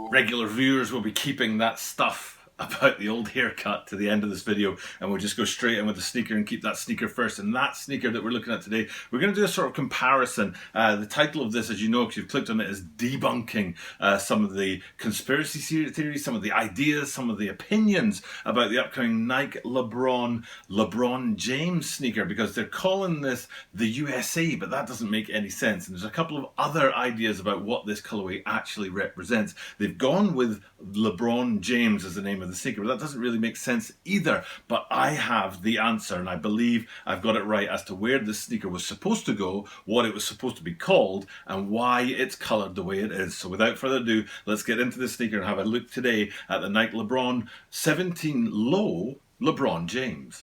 Regular viewers will be keeping that stuff about the old haircut to the end of this video, and we'll just go straight in with the sneaker and keep that sneaker first. And that sneaker that we're looking at today, we're going to do a sort of comparison. The title of this, as you know, because you've clicked on it, is debunking some of the conspiracy theories, some of the ideas, some of the opinions about the upcoming Nike Lebron James sneaker, because they're calling this the USA, but that doesn't make any sense. And there's a couple of other ideas about what this colorway actually represents. They've gone with LeBron James as the name of the sneaker, but that doesn't really make sense either. But I have the answer, and I believe I've got it right as to where this sneaker was supposed to go, what it was supposed to be called, and why it's colored the way it is. So without further ado, let's get into the sneaker and have a look today at the Nike Lebron 17 Low LeBron James.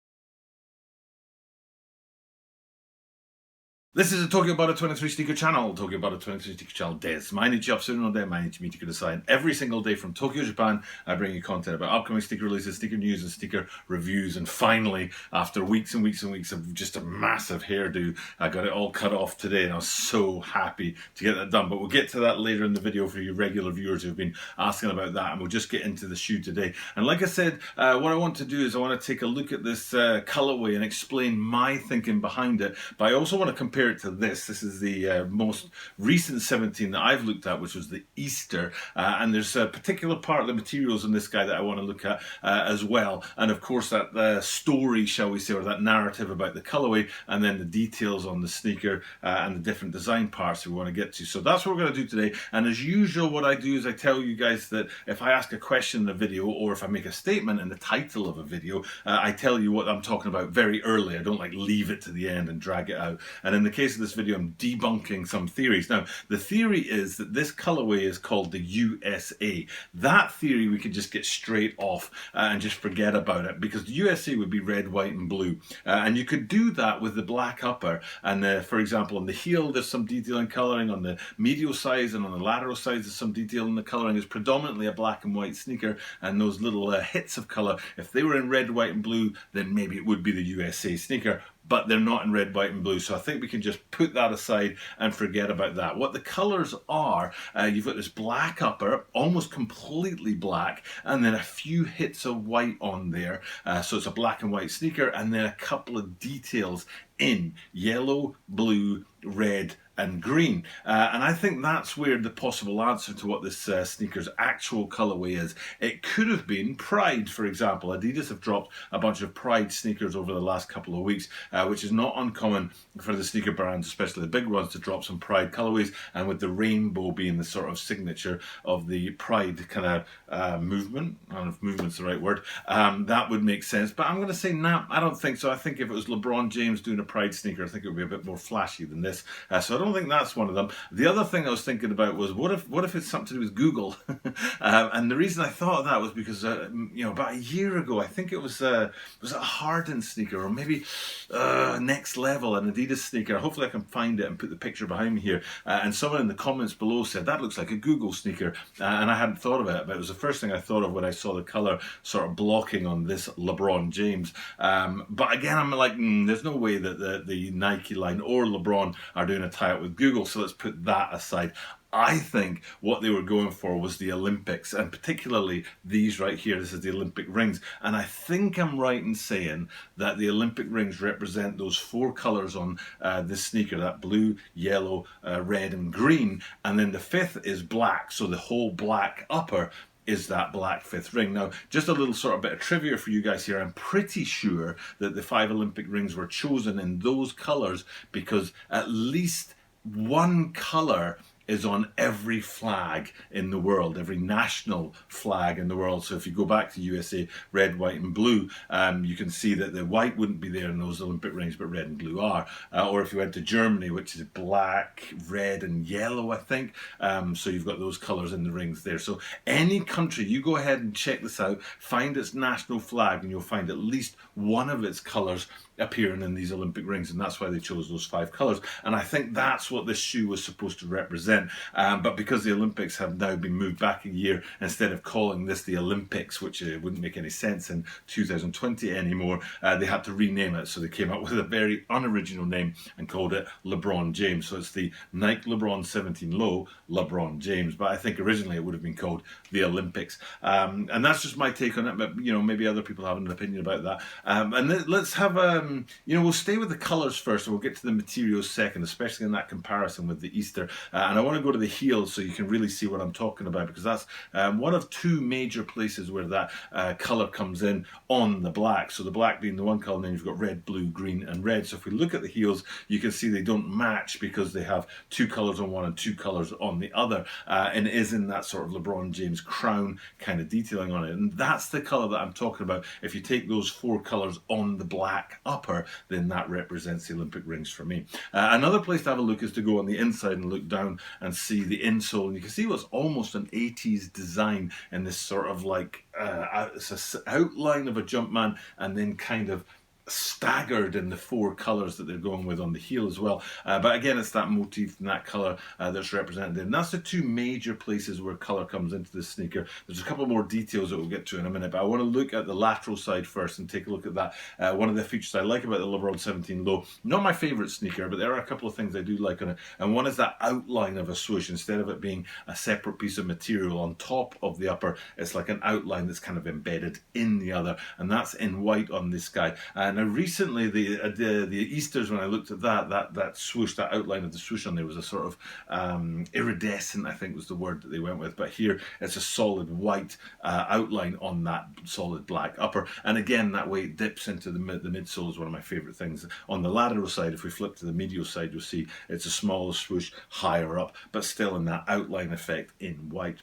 This is a Talking About a 23 Sneaker channel, Talking About a 23 Sneaker channel des.毎日アップするので、毎日見てください. Every single day from Tokyo, Japan, I bring you content about upcoming sneaker releases, sneaker news, and sneaker reviews. And finally, after weeks and weeks and weeks of just a massive hairdo, I got it all cut off today, and I was so happy to get that done. But we'll get to that later in the video for you regular viewers who've been asking about that, and we'll just get into the shoe today. And like I said, what I want to do is I want to take a look at this colorway and explain my thinking behind it. But I also want to compare it to this. This is the most recent 17 that I've looked at, which was the Easter, and there's a particular part of the materials in this guy that I want to look at as well, and of course that story, shall we say, or that narrative about the colorway, and then the details on the sneaker and the different design parts we want to get to. So that's what we're going to do today. And as usual, what I do is I tell you guys that if I ask a question in a video, or if I make a statement in the title of a video, I tell you what I'm talking about very early. I don't like leave it to the end and drag it out. And in the case of this video, I'm debunking some theories. Now, the theory is that this colorway is called the USA. That theory we could just get straight off and just forget about it, because the USA would be red, white, and blue. And you could do that with the black upper. And for example, on the heel, there's some detail in coloring. On the medial sides and on the lateral sides, there's some detail in the coloring. It's predominantly a black and white sneaker, and those little hits of color, if they were in red, white, and blue, then maybe it would be the USA sneaker. But they're not in red, white, and blue. So I think we can just put that aside and forget about that. What the colors are, you've got this black upper, almost completely black, and then a few hits of white on there. So it's a black and white sneaker, and then a couple of details in yellow, blue, red, and green. And I think that's where the possible answer to what this sneaker's actual colorway is. It could have been Pride, for example. Adidas have dropped a bunch of Pride sneakers over the last couple of weeks, which is not uncommon for the sneaker brands, especially the big ones, to drop some Pride colorways, and with the rainbow being the sort of signature of the Pride kind of movement. I don't know if movement's the right word. That would make sense. But I'm going to say, nah, I don't think so. I think if it was LeBron James doing a Pride sneaker, I think it would be a bit more flashy than this. So I don't think that's one of them. The other thing I was thinking about was, what if it's something to do with Google? And the reason I thought of that was because about a year ago, I think it was a Harden sneaker, or maybe Next Level, an Adidas sneaker. Hopefully I can find it and put the picture behind me here. And someone in the comments below said that looks like a Google sneaker, and I hadn't thought of it, but it was the first thing I thought of when I saw the color sort of blocking on this LeBron James. But again, I'm like, there's no way that the Nike line or LeBron are doing a tie-up with Google, so let's put that aside. I think what they were going for was the Olympics, and particularly these right here. This is the Olympic rings, and I think I'm right in saying that the Olympic rings represent those four colors on this sneaker, that blue, yellow, red, and green, and then the fifth is black, so the whole black upper is that black fifth ring. Now, just a little sort of bit of trivia for you guys here. I'm pretty sure that the 5 Olympic rings were chosen in those colors because at least one color is on every flag in the world, every national flag in the world. So if you go back to USA, red, white, and blue, you can see that the white wouldn't be there in those Olympic rings, but red and blue are. Or if you went to Germany, which is black, red, and yellow, I think. So you've got those colors in the rings there. So any country, you go ahead and check this out, find its national flag, and you'll find at least one of its colors appearing in these Olympic rings, and that's why they chose those 5 colours. And I think that's what this shoe was supposed to represent. But because the Olympics have now been moved back a year, instead of calling this the Olympics, which wouldn't make any sense in 2020 anymore, they had to rename it. So they came up with a very unoriginal name and called it LeBron James. So it's the Nike Lebron 17 Low LeBron James. But I think originally it would have been called the Olympics. And that's just my take on it. But maybe other people have an opinion about that. And let's have we'll stay with the colours first, and we'll get to the materials second, especially in that comparison with the Easter. And I want to go to the heels so you can really see what I'm talking about, because that's one of 2 major places where that colour comes in on the black. So the black being the one colour, and then you've got red, blue, green and red. So if we look at the heels, you can see they don't match because they have 2 colours on one and 2 colours on the other. And it is in that sort of LeBron James crown kind of detailing on it. And that's the colour that I'm talking about. If you take those 4 colours on the black upper, then that represents the Olympic rings for me. Another place to have a look is to go on the inside and look down and see the insole. And you can see what's almost an 80s design in this sort of like it's an outline of a Jumpman and then kind of staggered in the 4 colours that they're going with on the heel as well. But again, it's that motif and that colour that's represented. And that's the 2 major places where colour comes into the sneaker. There's a couple more details that we'll get to in a minute, but I want to look at the lateral side first and take a look at that. One of the features I like about the LeBron 17 Low, not my favourite sneaker, but there are a couple of things I do like on it. And one is that outline of a swoosh. Instead of it being a separate piece of material on top of the upper, it's like an outline that's kind of embedded in the other. And that's in white on this guy. Now recently, the Easters, when I looked at that swoosh, that outline of the swoosh on there was a sort of iridescent, I think was the word that they went with. But here it's a solid white outline on that solid black upper. And again, that way it dips into the midsole is one of my favourite things. On the lateral side, if we flip to the medial side, you'll see it's a smaller swoosh higher up, but still in that outline effect in white.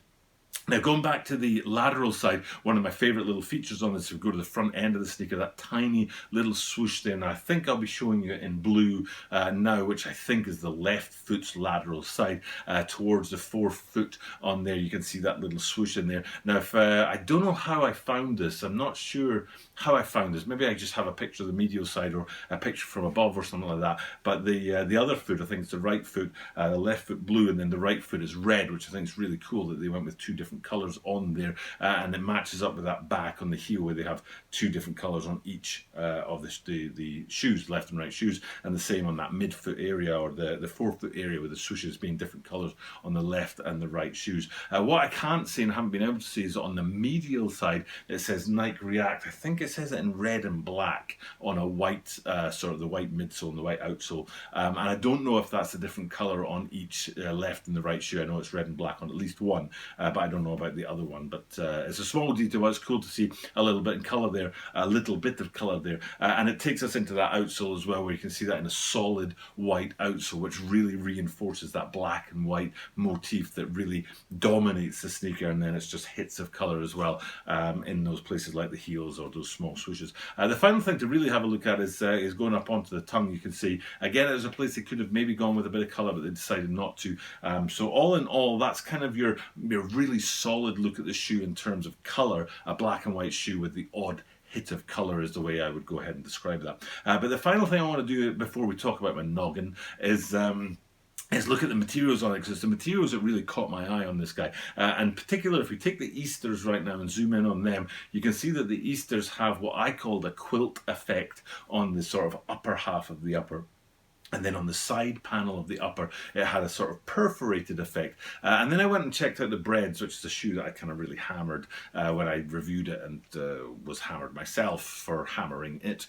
Now, going back to the lateral side, one of my favourite little features on this, if we go to the front end of the sneaker, that tiny little swoosh there. Now, I think I'll be showing you it in blue now, which I think is the left foot's lateral side towards the 4th foot on there. You can see that little swoosh in there. Now, if I don't know how I found this. I'm not sure how I found this. Maybe I just have a picture of the medial side or a picture from above or something like that. But the other foot, I think it's the right foot, the left foot blue, and then the right foot is red, which I think is really cool that they went with 2 different colours on there, and it matches up with that back on the heel where they have 2 different colours on each of the shoes, left and right shoes, and the same on that midfoot area or the 4th foot area with the swooshes being different colours on the left and the right shoes. What I can't see and haven't been able to see is on the medial side it says Nike React. I think it says it in red and black on a white sort of the white midsole and the white outsole, and I don't know if that's a different colour on each left and the right shoe. I know it's red and black on at least one, but I don't know about the other one. But it's a small detail, but it's cool to see a little bit in colour there, a little bit of colour there, and it takes us into that outsole as well, where you can see that in a solid white outsole, which really reinforces that black and white motif that really dominates the sneaker, and then it's just hits of colour as well in those places like the heels or those small swooshes. The final thing to really have a look at is going up onto the tongue. You can see again it was a place they could have maybe gone with a bit of colour, but they decided not to. So all in all, that's kind of your really solid look at the shoe in terms of colour. A black and white shoe with the odd hit of colour is the way I would go ahead and describe that. But the final thing I want to do before we talk about my noggin is look at the materials on it, because it's the materials that really caught my eye on this guy. And particularly if we take the Easters right now and zoom in on them, you can see that the Easters have what I call the quilt effect on the sort of upper half of the upper. And then on the side panel of the upper, it had a sort of perforated effect. And then I went and checked out the Breads, which is a shoe that I kind of really hammered when I reviewed it, and was hammered myself for hammering it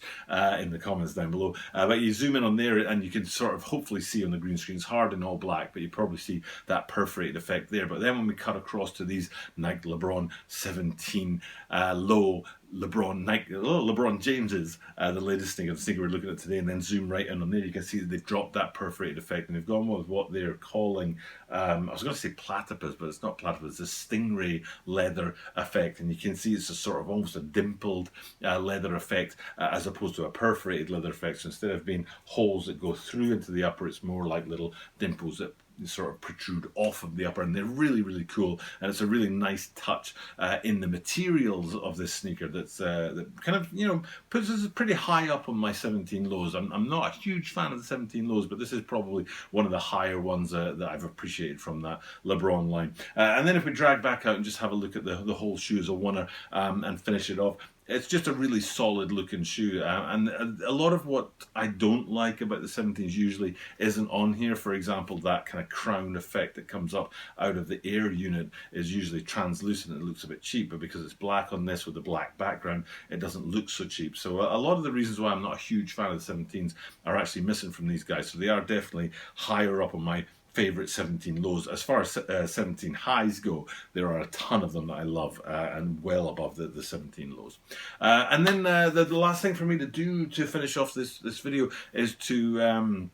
in the comments down below. But you zoom in on there and you can sort of hopefully see on the green screen, it's hard and all black, but you probably see that perforated effect there. But then when we cut across to these Nike Lebron 17 Low LeBron Jameses, the latest sneaker we're looking at today, and then zoom right in on there, you can see that they've dropped that perforated effect and they've gone with what they're calling, I was going to say platypus, but it's not platypus, it's a stingray leather effect. And you can see it's a sort of almost a dimpled leather effect as opposed to a perforated leather effect. So instead of being holes that go through into the upper, it's more like little dimples that sort of protrude off of the upper, and they're really, really cool, and it's a really nice touch in the materials of this sneaker that kind of, you know, puts us pretty high up on my 17 lows. I'm not a huge fan of the 17 lows, but this is probably one of the higher ones that I've appreciated from that LeBron line. And then if we drag back out and just have a look at the whole shoe as a oneer and finish it off, it's just a really solid looking shoe, and a lot of what I don't like about the 17s usually isn't on here. For example, that kind of crown effect that comes up out of the air unit is usually translucent. It looks a bit cheap, but because it's black on this with a black background, it doesn't look so cheap. So a lot of the reasons why I'm not a huge fan of the 17s are actually missing from these guys. So they are definitely higher up on my favorite 17 lows. As far as 17 highs go, there are a ton of them that I love, and well above the 17 lows. And then the last thing for me to do to finish off this video is to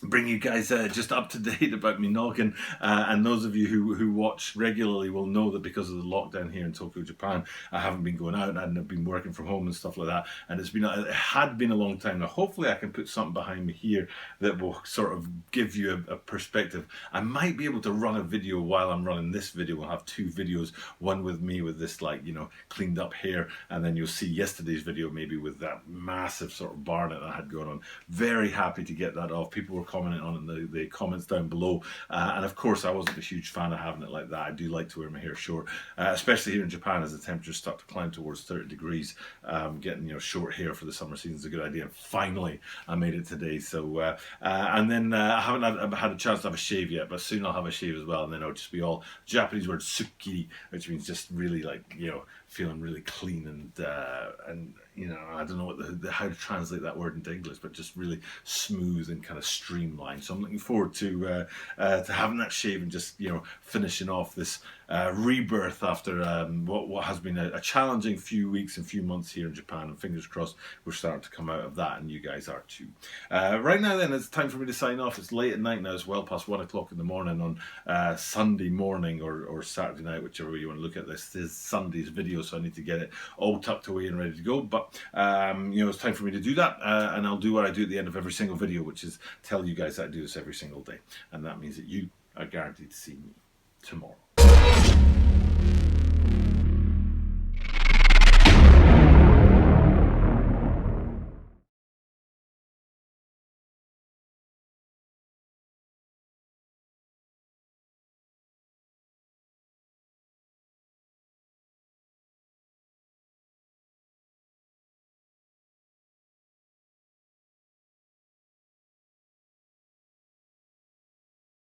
bring you guys just up to date about me noggin, and those of you who watch regularly will know that because of the lockdown here in Tokyo, Japan, I haven't been going out and I've been working from home and stuff like that, and it had been a long time. Now hopefully I can put something behind me here that will sort of give you a perspective. I might be able to run a video while I'm running this video. We'll have two videos, one with me with this, like, you know, cleaned up hair, and then you'll see yesterday's video maybe with that massive sort of barnet that I had going on. Very happy to get that off. People were commenting on it in the comments down below, and of course I wasn't a huge fan of having it like that. I do like to wear my hair short, especially here in Japan as the temperatures start to climb towards 30 degrees. Getting, you know, short hair for the summer season is a good idea, and finally I made it today. So and then I haven't had a chance to have a shave yet, but soon I'll have a shave as well, and then I'll just be all Japanese word sukkiri, which means just really, like, you know, feeling really clean and you know, I don't know what how to translate that word into English, but just really smooth and kind of streamlined. So I'm looking forward to having that shave and just, you know, finishing off this rebirth after what has been a challenging few weeks and few months here in Japan, and fingers crossed we're starting to come out of that, and you guys are too. Right now then, it's time for me to sign off. It's late at night now. It's well past 1 o'clock in the morning on Sunday morning or Saturday night, whichever way you want to look at this. This is Sunday's video, so I need to get it all tucked away and ready to go. But you know, it's time for me to do that, and I'll do what I do at the end of every single video, which is tell you guys that I do this every single day, and that means that you are guaranteed to see me tomorrow.